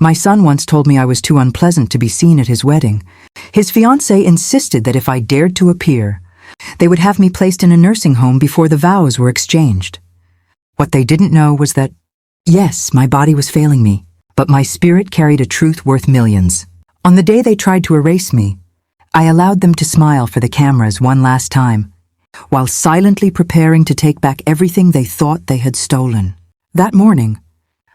My son once told me I was too unpleasant to be seen at his wedding. His fiancée insisted that if I dared to appear, they would have me placed in a nursing home before the vows were exchanged. What they didn't know was that, yes, my body was failing me, but my spirit carried a truth worth millions. On the day they tried to erase me, I allowed them to smile for the cameras one last time, while silently preparing to take back everything they thought they had stolen. That morning,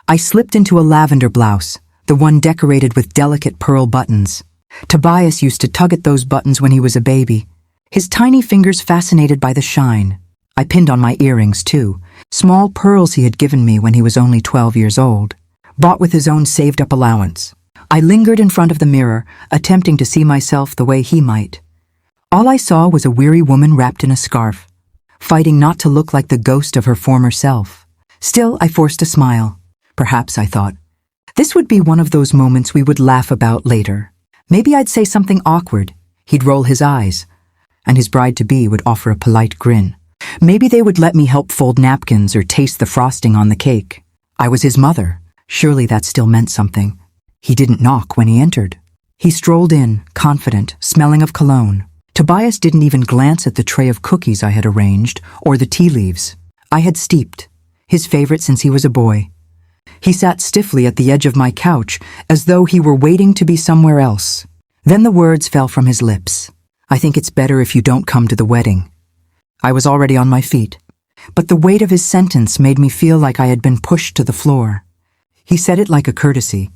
I slipped into a lavender blouse, the one decorated with delicate pearl buttons. Tobias used to tug at those buttons when he was a baby, his tiny fingers fascinated by the shine. I pinned on my earrings, too, small pearls he had given me when he was only 12 years old, bought with his own saved-up allowance. I lingered in front of the mirror, attempting to see myself the way he might. All I saw was a weary woman wrapped in a scarf, fighting not to look like the ghost of her former self. Still, I forced a smile. Perhaps, I thought, this would be one of those moments we would laugh about later. Maybe I'd say something awkward. He'd roll his eyes, and his bride-to-be would offer a polite grin. Maybe they would let me help fold napkins or taste the frosting on the cake. I was his mother. Surely that still meant something. He didn't knock when he entered. He strolled in, confident, smelling of cologne. Tobias didn't even glance at the tray of cookies I had arranged or the tea leaves I had steeped, his favorite since he was a boy. He sat stiffly at the edge of my couch as though he were waiting to be somewhere else. Then the words fell from his lips. I think it's better if you don't come to the wedding. I was already on my feet, but the weight of his sentence made me feel like I had been pushed to the floor. He said it like a courtesy,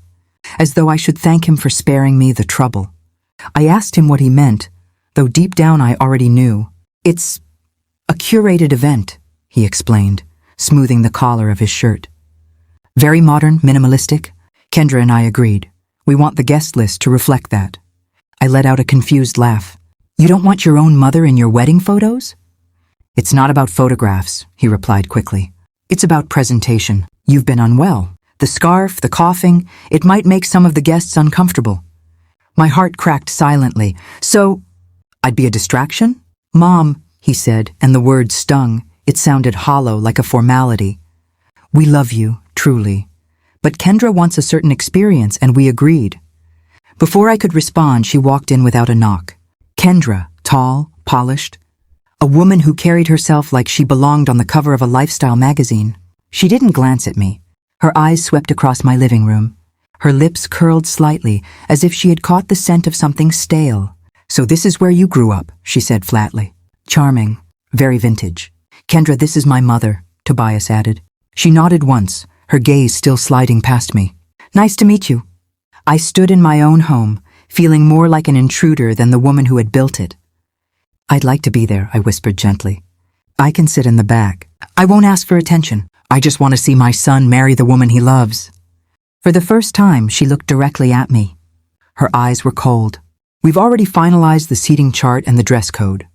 as though I should thank him for sparing me the trouble. I asked him what he meant, though deep down I already knew. It's a curated event, he explained, smoothing the collar of his shirt. Very modern, minimalistic. Kendra and I agreed. We want the guest list to reflect that. I let out a confused laugh. You don't want your own mother in your wedding photos? It's not about photographs, he replied quickly. It's about presentation. You've been unwell. The scarf, the coughing, it might make some of the guests uncomfortable. My heart cracked silently. So, I'd be a distraction? Mom, he said, and the words stung. It sounded hollow, like a formality. We love you, truly. But Kendra wants a certain experience, and we agreed. Before I could respond, she walked in without a knock. Kendra, tall, polished, a woman who carried herself like she belonged on the cover of a lifestyle magazine. She didn't glance at me. Her eyes swept across my living room. Her lips curled slightly, as if she had caught the scent of something stale. So this is where you grew up, she said flatly. Charming, very vintage. Kendra, this is my mother, Tobias added. She nodded once, her gaze still sliding past me. Nice to meet you. I stood in my own home, feeling more like an intruder than the woman who had built it. I'd like to be there, I whispered gently. I can sit in the back. I won't ask for attention. I just want to see my son marry the woman he loves. For the first time, she looked directly at me. Her eyes were cold. We've already finalized the seating chart and the dress code.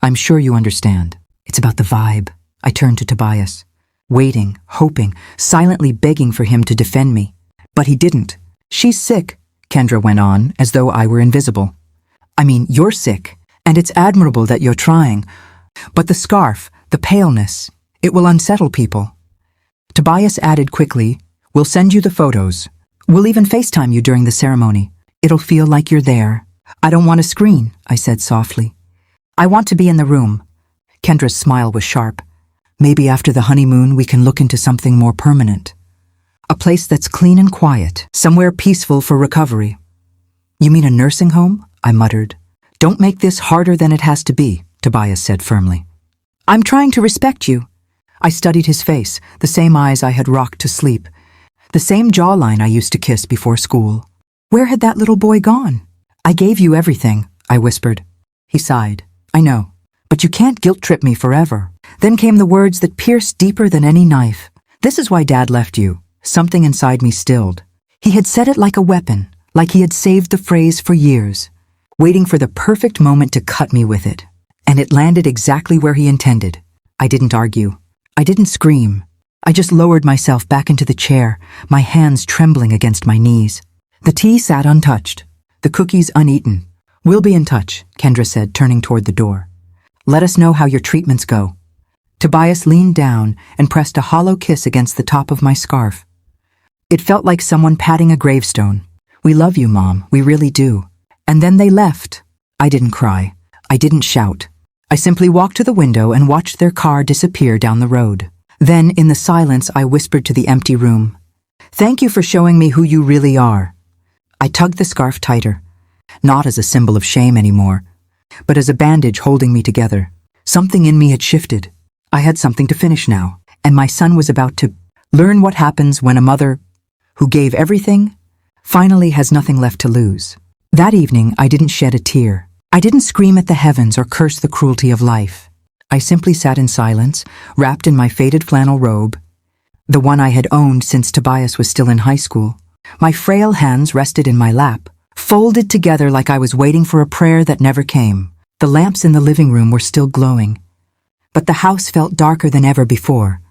I'm sure you understand. It's about the vibe. I turned to Tobias, waiting, hoping, silently begging for him to defend me. But he didn't. She's sick, Kendra went on, as though I were invisible. I mean, you're sick, and it's admirable that you're trying. But the scarf, the paleness, it will unsettle people. Tobias added quickly, we'll send you the photos. We'll even FaceTime you during the ceremony. It'll feel like you're there. I don't want a screen, I said softly. I want to be in the room. Kendra's smile was sharp. Maybe after the honeymoon we can look into something more permanent. A place that's clean and quiet, somewhere peaceful for recovery. You mean a nursing home? I muttered. Don't make this harder than it has to be, Tobias said firmly. I'm trying to respect you. I studied his face, the same eyes I had rocked to sleep, the same jawline I used to kiss before school. Where had that little boy gone? I gave you everything, I whispered. He sighed. I know, but you can't guilt-trip me forever. Then came the words that pierced deeper than any knife. This is why Dad left you. Something inside me stilled. He had said it like a weapon, like he had saved the phrase for years, waiting for the perfect moment to cut me with it. And it landed exactly where he intended. I didn't argue. I didn't scream. I just lowered myself back into the chair, my hands trembling against my knees. The tea sat untouched, the cookies uneaten. We'll be in touch, Kendra said, turning toward the door. Let us know how your treatments go. Tobias leaned down and pressed a hollow kiss against the top of my scarf. It felt like someone patting a gravestone. "We love you, Mom, we really do." And then they left. I didn't cry. I didn't shout. I simply walked to the window and watched their car disappear down the road. Then, in the silence, I whispered to the empty room, "Thank you for showing me who you really are." I tugged the scarf tighter, not as a symbol of shame anymore, but as a bandage holding me together. Something in me had shifted. I had something to finish now, and my son was about to learn what happens when a mother who gave everything finally has nothing left to lose. That evening, I didn't shed a tear. I didn't scream at the heavens or curse the cruelty of life. I simply sat in silence, wrapped in my faded flannel robe, the one I had owned since Tobias was still in high school. My frail hands rested in my lap, folded together like I was waiting for a prayer that never came. The lamps in the living room were still glowing, but the house felt darker than ever before,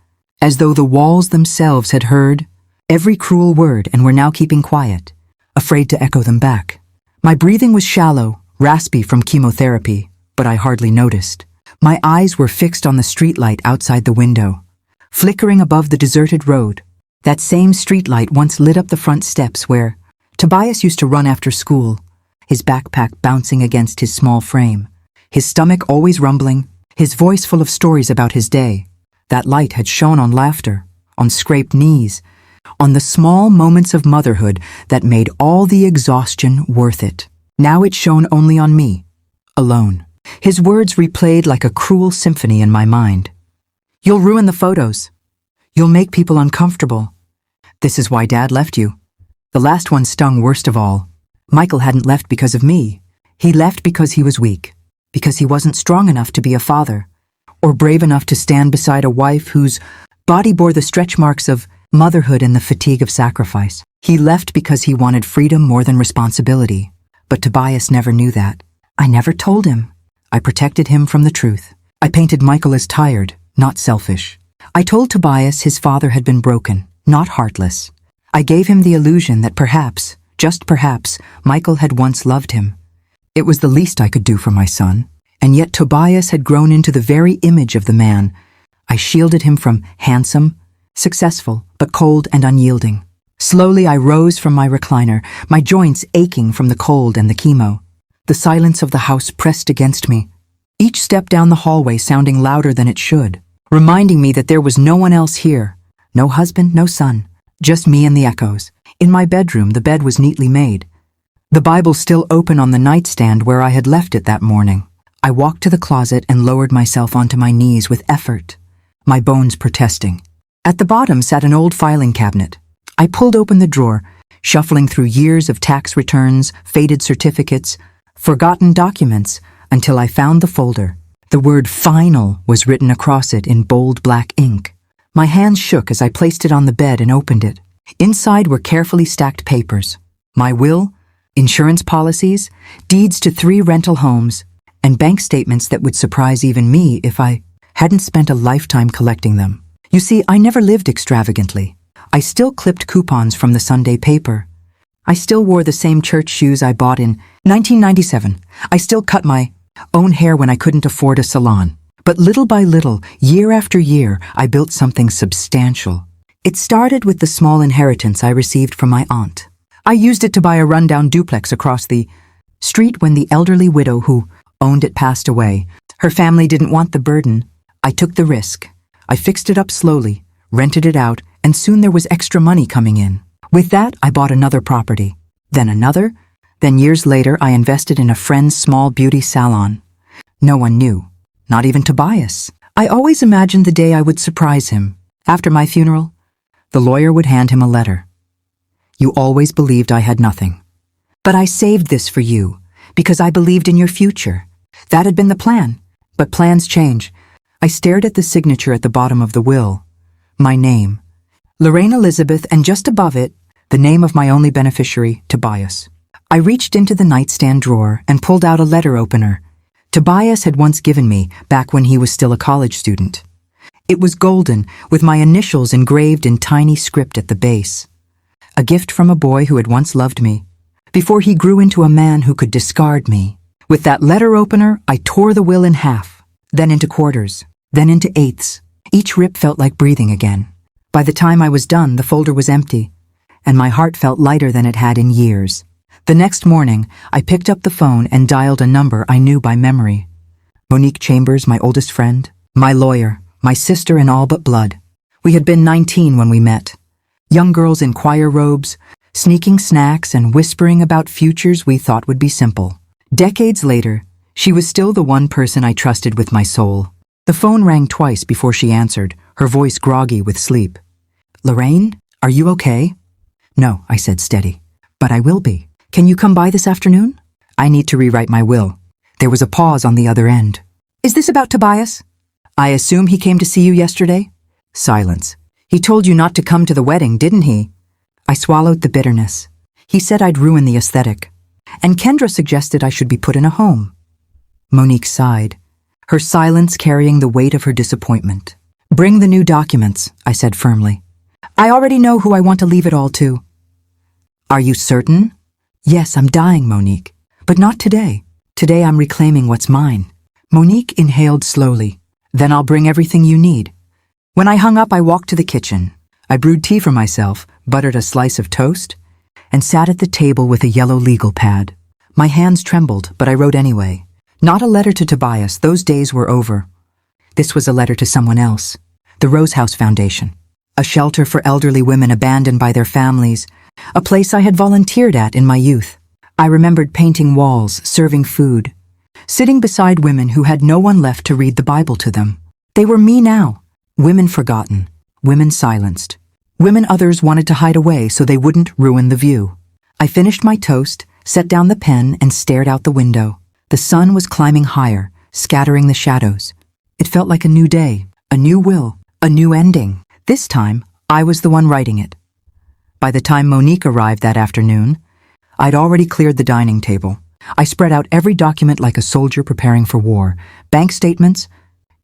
as though the walls themselves had heard every cruel word and were now keeping quiet, afraid to echo them back. My breathing was shallow, raspy from chemotherapy, but I hardly noticed. My eyes were fixed on the streetlight outside the window, flickering above the deserted road. That same streetlight once lit up the front steps where Tobias used to run after school, his backpack bouncing against his small frame, his stomach always rumbling, his voice full of stories about his day. That light had shone on laughter, on scraped knees, on the small moments of motherhood that made all the exhaustion worth it. Now it shone only on me, alone. His words replayed like a cruel symphony in my mind. "You'll ruin the photos. You'll make people uncomfortable. This is why Dad left you." The last one stung worst of all. Michael hadn't left because of me. He left because he was weak, because he wasn't strong enough to be a father, or brave enough to stand beside a wife whose body bore the stretch marks of motherhood and the fatigue of sacrifice. He left because he wanted freedom more than responsibility. But Tobias never knew that. I never told him. I protected him from the truth. I painted Michael as tired, not selfish. I told Tobias his father had been broken, not heartless. I gave him the illusion that perhaps, just perhaps, Michael had once loved him. It was the least I could do for my son, and yet Tobias had grown into the very image of the man. I shielded him from handsome, successful, but cold and unyielding. Slowly I rose from my recliner, my joints aching from the cold and the chemo. The silence of the house pressed against me, each step down the hallway sounding louder than it should, reminding me that there was no one else here. No husband, no son, just me and the echoes. In my bedroom, the bed was neatly made, the Bible still open on the nightstand where I had left it that morning. I walked to the closet and lowered myself onto my knees with effort, my bones protesting. At the bottom sat an old filing cabinet. I pulled open the drawer, shuffling through years of tax returns, faded certificates, forgotten documents, until I found the folder. The word "final" was written across it in bold black ink. My hands shook as I placed it on the bed and opened it. Inside were carefully stacked papers. My will, insurance policies, deeds to 3 rental homes, and bank statements that would surprise even me if I hadn't spent a lifetime collecting them. You see, I never lived extravagantly. I still clipped coupons from the Sunday paper. I still wore the same church shoes I bought in 1997. I still cut my own hair when I couldn't afford a salon. But little by little, year after year, I built something substantial. It started with the small inheritance I received from my aunt. I used it to buy a rundown duplex across the street when the elderly widow who owned it passed away. Her family didn't want the burden. I took the risk. I fixed it up slowly, rented it out, and soon there was extra money coming in. With that, I bought another property, then another, then years later I invested in a friend's small beauty salon. No one knew, not even Tobias. I always imagined the day I would surprise him. After my funeral, the lawyer would hand him a letter. "You always believed I had nothing. But I saved this for you, because I believed in your future." That had been the plan, but plans change. I stared at the signature at the bottom of the will. My name, Lorraine Elizabeth, and just above it, the name of my only beneficiary, Tobias. I reached into the nightstand drawer and pulled out a letter opener Tobias had once given me back when he was still a college student. It was golden, with my initials engraved in tiny script at the base. A gift from a boy who had once loved me, before he grew into a man who could discard me. With that letter opener, I tore the will in half, then into quarters, then into eighths. Each rip felt like breathing again. By the time I was done, the folder was empty, and my heart felt lighter than it had in years. The next morning, I picked up the phone and dialed a number I knew by memory. Monique Chambers, my oldest friend, my lawyer, my sister in all but blood. We had been 19 when we met. Young girls in choir robes, sneaking snacks and whispering about futures we thought would be simple. Decades later, she was still the one person I trusted with my soul. The phone rang twice before she answered, her voice groggy with sleep. "Lorraine, are you okay?" "No," I said, steady. "But I will be. Can you come by this afternoon? I need to rewrite my will." There was a pause on the other end. "Is this about Tobias? I assume he came to see you yesterday?" Silence. "He told you not to come to the wedding, didn't he?" I swallowed the bitterness. He said I'd ruin the aesthetic. And Kendra suggested I should be put in a home. Monique sighed, her silence carrying the weight of her disappointment. "Bring the new documents," I said firmly. "I already know who I want to leave it all to." "Are you certain?" "Yes, I'm dying, Monique. But not today. Today I'm reclaiming what's mine." Monique inhaled slowly. "Then I'll bring everything you need." When I hung up, I walked to the kitchen. I brewed tea for myself, buttered a slice of toast, and sat at the table with a yellow legal pad. My hands trembled, but I wrote anyway. Not a letter to Tobias, those days were over. This was a letter to someone else. The Rose House Foundation. A shelter for elderly women abandoned by their families. A place I had volunteered at in my youth. I remembered painting walls, serving food, sitting beside women who had no one left to read the Bible to them. They were me now. Women forgotten. Women silenced. Women others wanted to hide away so they wouldn't ruin the view. I finished my toast, set down the pen, and stared out the window. The sun was climbing higher, scattering the shadows. It felt like a new day, a new will, a new ending. This time, I was the one writing it. By the time Monique arrived that afternoon, I'd already cleared the dining table. I spread out every document like a soldier preparing for war. Bank statements,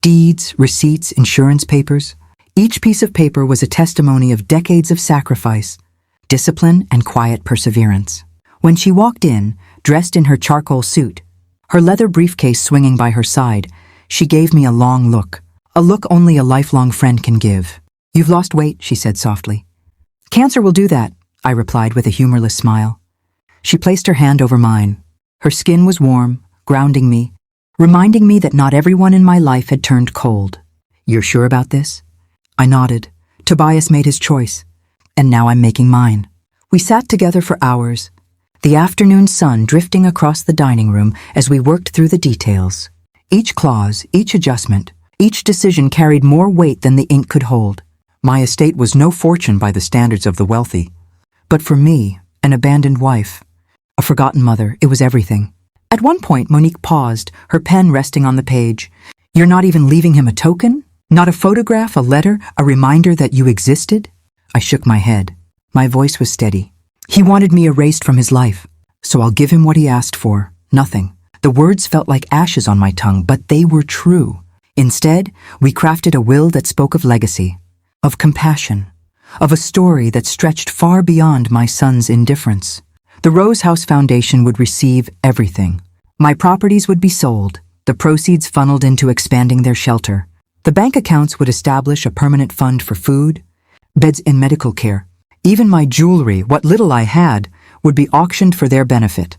deeds, receipts, insurance papers. Each piece of paper was a testimony of decades of sacrifice, discipline, and quiet perseverance. When she walked in, dressed in her charcoal suit, her leather briefcase swinging by her side, she gave me a long look. A look only a lifelong friend can give. "You've lost weight," she said softly. "Cancer will do that," I replied with a humorless smile. She placed her hand over mine. Her skin was warm, grounding me, reminding me that not everyone in my life had turned cold. "You're sure about this?" I nodded. Tobias made his choice, and now I'm making mine. We sat together for hours, the afternoon sun drifting across the dining room as we worked through the details. Each clause, each adjustment, each decision carried more weight than the ink could hold. My estate was no fortune by the standards of the wealthy. But for me, an abandoned wife, a forgotten mother, it was everything. At one point, Monique paused, her pen resting on the page. "You're not even leaving him a token? Not a photograph, a letter, a reminder that you existed?" I shook my head. My voice was steady. "He wanted me erased from his life, so I'll give him what he asked for. Nothing." The words felt like ashes on my tongue, but they were true. Instead, we crafted a will that spoke of legacy, of compassion, of a story that stretched far beyond my son's indifference. The Rose House Foundation would receive everything. My properties would be sold, the proceeds funneled into expanding their shelter. The bank accounts would establish a permanent fund for food, beds in medical care. Even my jewelry, what little I had, would be auctioned for their benefit.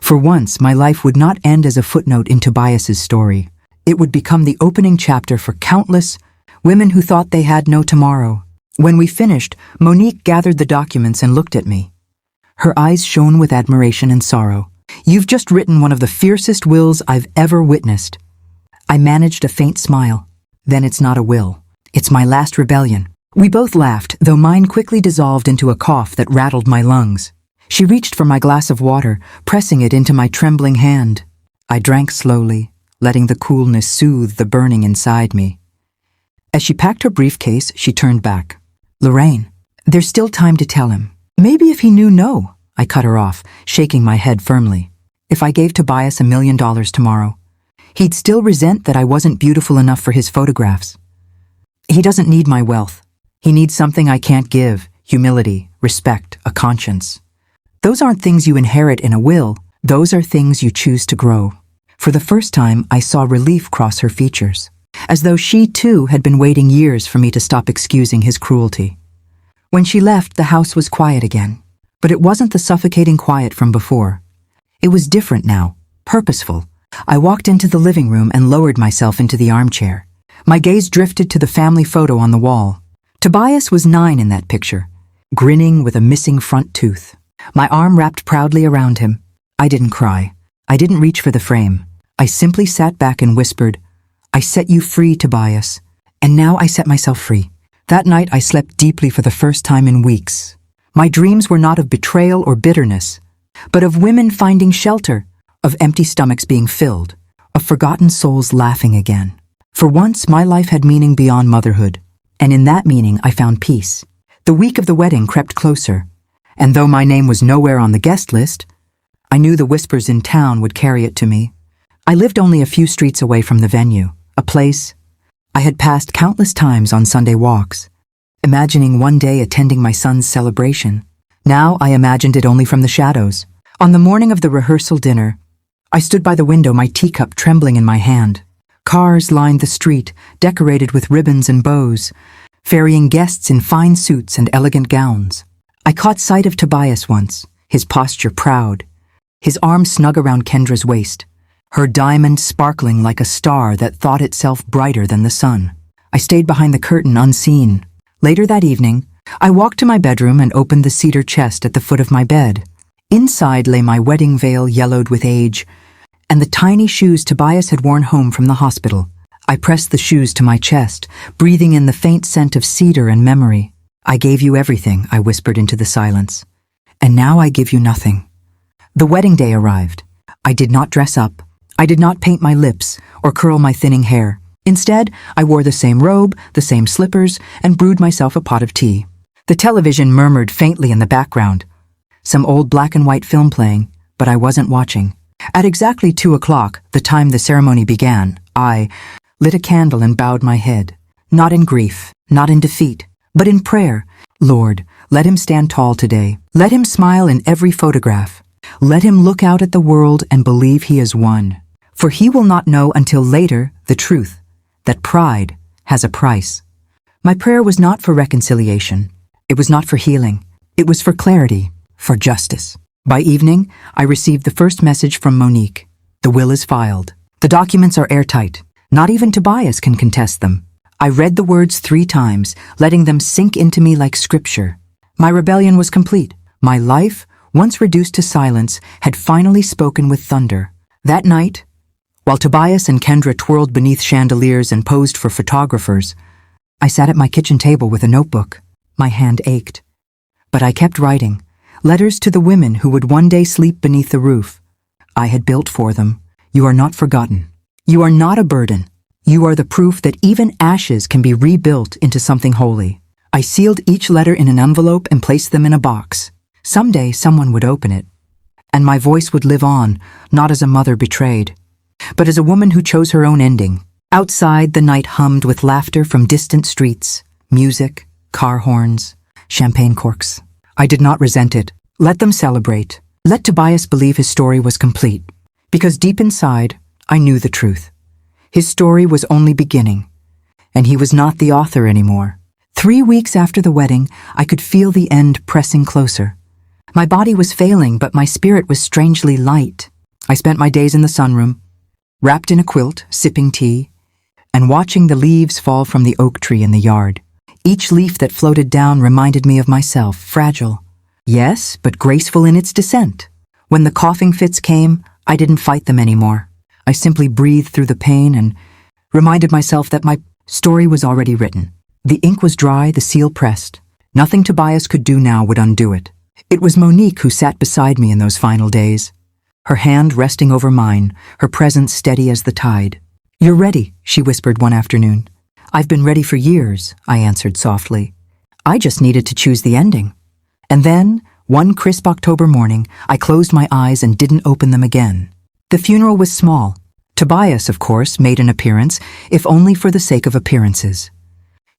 For once, my life would not end as a footnote in Tobias's story. It would become the opening chapter for countless women who thought they had no tomorrow. When we finished, Monique gathered the documents and looked at me. Her eyes shone with admiration and sorrow. "You've just written one of the fiercest wills I've ever witnessed." I managed a faint smile. "Then it's not a will. It's my last rebellion." We both laughed, though mine quickly dissolved into a cough that rattled my lungs. She reached for my glass of water, pressing it into my trembling hand. I drank slowly, letting the coolness soothe the burning inside me. As she packed her briefcase, she turned back. "Lorraine, there's still time to tell him. Maybe if he knew no." I cut her off, shaking my head firmly. "If I gave Tobias $1 million tomorrow, he'd still resent that I wasn't beautiful enough for his photographs. He doesn't need my wealth. He needs something I can't give: humility, respect, a conscience. Those aren't things you inherit in a will. Those are things you choose to grow." For the first time, I saw relief cross her features, as though she too had been waiting years for me to stop excusing his cruelty. When she left, the house was quiet again. But it wasn't the suffocating quiet from before. It was different now, purposeful. I walked into the living room and lowered myself into the armchair. My gaze drifted to the family photo on the wall. Tobias was 9 in that picture, grinning with a missing front tooth. My arm wrapped proudly around him. I didn't cry. I didn't reach for the frame. I simply sat back and whispered, "I set you free, Tobias." And now I set myself free. That night I slept deeply for the first time in weeks. My dreams were not of betrayal or bitterness, but of women finding shelter, of empty stomachs being filled, of forgotten souls laughing again. For once, my life had meaning beyond motherhood, and in that meaning I found peace. The week of the wedding crept closer, and though my name was nowhere on the guest list, I knew the whispers in town would carry it to me. I lived only a few streets away from the venue, a place I had passed countless times on Sunday walks, imagining one day attending my son's celebration. Now I imagined it only from the shadows. On the morning of the rehearsal dinner, I stood by the window, my teacup trembling in my hand. Cars lined the street, decorated with ribbons and bows, ferrying guests in fine suits and elegant gowns. I caught sight of Tobias once, his posture proud, his arm snug around Kendra's waist, her diamond sparkling like a star that thought itself brighter than the sun. I stayed behind the curtain unseen. Later that evening, I walked to my bedroom and opened the cedar chest at the foot of my bed. Inside lay my wedding veil yellowed with age, and the tiny shoes Tobias had worn home from the hospital. I pressed the shoes to my chest, breathing in the faint scent of cedar and memory. "I gave you everything," I whispered into the silence. "And now I give you nothing." The wedding day arrived. I did not dress up. I did not paint my lips or curl my thinning hair. Instead, I wore the same robe, the same slippers, and brewed myself a pot of tea. The television murmured faintly in the background. Some old black and white film playing, but I wasn't watching. At exactly 2 o'clock, the time the ceremony began, I lit a candle and bowed my head, not in grief, not in defeat, but in prayer. Lord, let him stand tall today. Let him smile in every photograph. Let him look out at the world and believe he is one. For he will not know until later the truth, that pride has a price. My prayer was not for reconciliation. It was not for healing. It was for clarity, for justice. By evening, I received the first message from Monique. The will is filed. The documents are airtight. Not even Tobias can contest them. I read the words 3 times, letting them sink into me like scripture. My rebellion was complete. My life, once reduced to silence, had finally spoken with thunder. That night, while Tobias and Kendra twirled beneath chandeliers and posed for photographers, I sat at my kitchen table with a notebook. My hand ached. But I kept writing, letters to the women who would one day sleep beneath the roof I had built for them. You are not forgotten. You are not a burden. You are the proof that even ashes can be rebuilt into something holy. I sealed each letter in an envelope and placed them in a box. Someday someone would open it, and my voice would live on, not as a mother betrayed, but as a woman who chose her own ending. Outside, the night hummed with laughter from distant streets, music, car horns, champagne corks. I did not resent it. Let them celebrate. Let Tobias believe his story was complete, because deep inside, I knew the truth. His story was only beginning, and he was not the author anymore. 3 weeks after the wedding, I could feel the end pressing closer. My body was failing, but my spirit was strangely light. I spent my days in the sunroom, wrapped in a quilt, sipping tea, and watching the leaves fall from the oak tree in the yard. Each leaf that floated down reminded me of myself, fragile. Yes, but graceful in its descent. When the coughing fits came, I didn't fight them anymore. I simply breathed through the pain and reminded myself that my story was already written. The ink was dry, the seal pressed. Nothing Tobias could do now would undo it. It was Monique who sat beside me in those final days, her hand resting over mine, her presence steady as the tide. "You're ready," she whispered one afternoon. "I've been ready for years," I answered softly. "I just needed to choose the ending." And then, one crisp October morning, I closed my eyes and didn't open them again. The funeral was small. Tobias, of course, made an appearance, if only for the sake of appearances.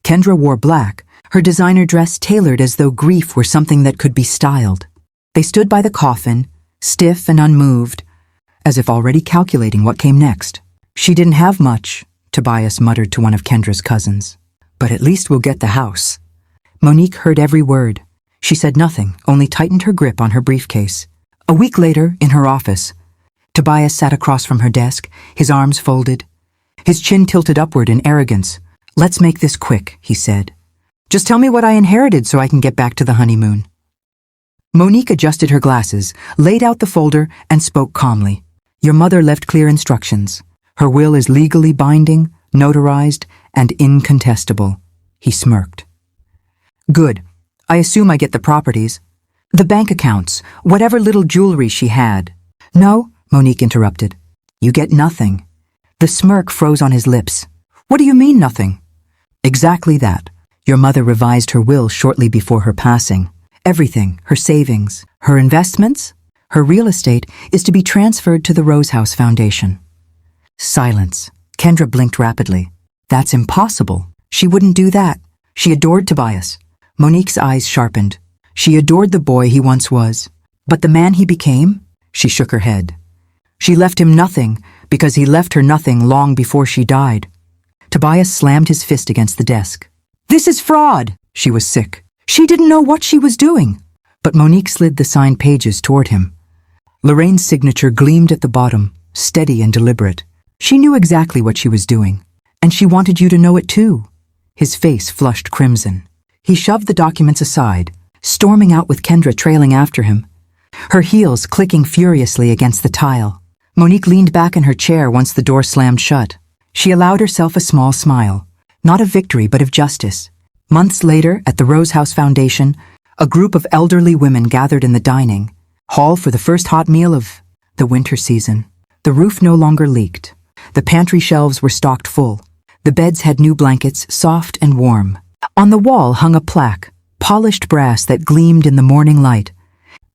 Kendra wore black, her designer dress tailored as though grief were something that could be styled. They stood by the coffin, stiff and unmoved, as if already calculating what came next. "She didn't have much," Tobias muttered to one of Kendra's cousins. "But at least we'll get the house." Monique heard every word. She said nothing, only tightened her grip on her briefcase. A week later, in her office, Tobias sat across from her desk, his arms folded, his chin tilted upward in arrogance. "Let's make this quick," he said. "Just tell me what I inherited so I can get back to the honeymoon." Monique adjusted her glasses, laid out the folder, and spoke calmly. "Your mother left clear instructions. Her will is legally binding, notarized, and incontestable." He smirked. "Good. I assume I get the properties. The bank accounts, whatever little jewelry she had." "No," Monique interrupted. "You get nothing." The smirk froze on his lips. "What do you mean, nothing?" "Exactly that. Your mother revised her will shortly before her passing. Everything, her savings, her investments, her real estate, is to be transferred to the Rose House Foundation." Silence. Kendra blinked rapidly. "That's impossible. She wouldn't do that. She adored Tobias." Monique's eyes sharpened. "She adored the boy he once was. But the man he became?" She shook her head. "She left him nothing because he left her nothing long before she died." Tobias slammed his fist against the desk. "This is fraud!" She was sick. She didn't know what she was doing. But Monique slid the signed pages toward him. Lorraine's signature gleamed at the bottom, steady and deliberate. She knew exactly what she was doing, and she wanted you to know it too. His face flushed crimson. He shoved the documents aside, storming out with Kendra trailing after him, her heels clicking furiously against the tile. Monique leaned back in her chair once the door slammed shut. She allowed herself a small smile, not of victory but of justice. Months later, at the Rose House Foundation, a group of elderly women gathered in the dining hall for the first hot meal of the winter season. The roof no longer leaked. The pantry shelves were stocked full. The beds had new blankets, soft and warm. On the wall hung a plaque, polished brass that gleamed in the morning light.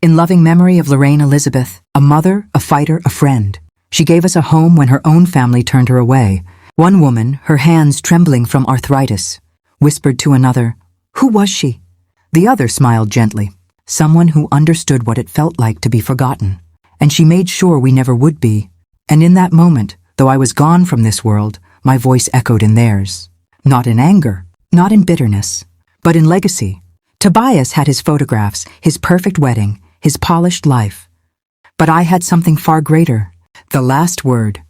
"In loving memory of Lorraine Elizabeth, a mother, a fighter, a friend. She gave us a home when her own family turned her away." One woman, her hands trembling from arthritis, whispered to another, "Who was she?" The other smiled gently. "Someone who understood what it felt like to be forgotten. And she made sure we never would be. And in that moment, though I was gone from this world, my voice echoed in theirs. Not in anger, not in bitterness, but in legacy. Tobias had his photographs, his perfect wedding, his polished life. But I had something far greater. The last word,